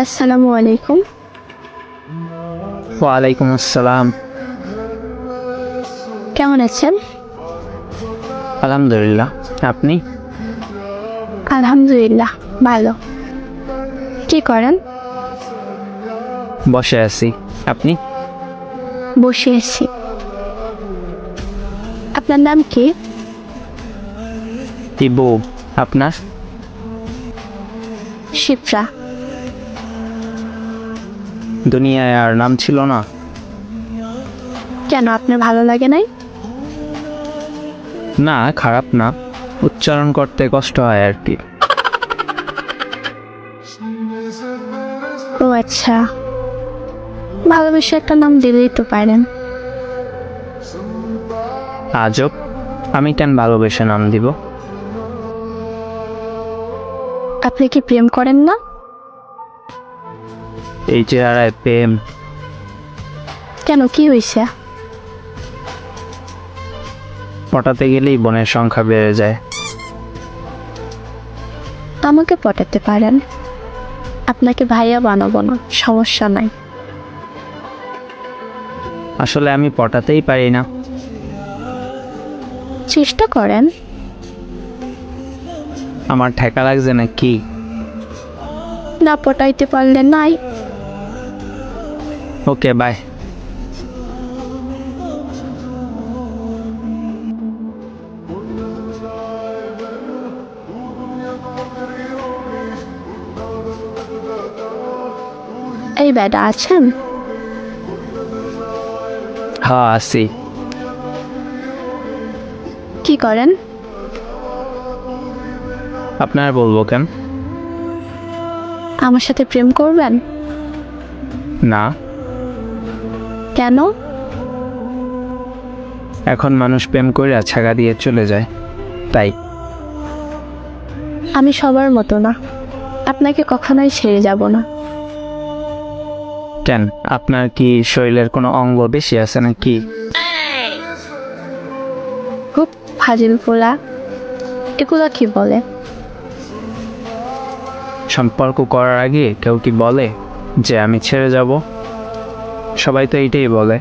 আসসালামু আলাইকুম। ওয়ালাইকুম আসসালাম। কেমন আছেন? আলহামদুলিল্লাহ। আপনি? আলহামদুলিল্লাহ, ভালো। কি করেন? বসে আছি। আপনি? বসে আছি। আপনার নাম কি? ইবু। আপনার? শিপ্রা। দুনিয়ায় আর নাম ছিল না? কেন, আপনার ভালো লাগে নাই? না, খারাপ না, উচ্চারণ করতে কষ্ট হয় আর কি। ও আচ্ছা, ভালোবেসে একটা নাম দিলেই তো পারেন। আজব, আমি কেন ভালোবেসে নাম দিব? আপনি কি প্রেম করেন না? এই চেহারায় প্রেম? কেন, কি হয়েছে? পটাতে গেলেই বোনের সংখ্যা বেড়ে যায়। আমাকে পটাতে পারেন, আপনাকে ভাইয়া বানাবো না, সমস্যা নাই। আসলে আমি পটাতেই পারি না। চেষ্টা করেন। আমার ঠেকা লাগছে না কি? না পটাইতে পারলে নাই। ওকে, বাই। এই বেটা আছেন? হ্যাঁ, আছি। কি করেন? আপনার বলবো কেন? আমার সাথে প্রেম করবেন? না। কেন? এখন মানুষ প্রেম করে ছাগা দিয়ে চলে যায়, তাই। আমি সবার মতো না, আপনাকে কখনোই ছেড়ে যাব না। কেন, আপনার কি শরীরের কোনো অঙ্গ বেশি আছে নাকি? খুব ফাজিল পোলা, এগুলো কি বলে? সম্পর্ক করার আগে কেউ কি বলে যে আমি ছেড়ে যাব? সবাই তো এইটাই বলে।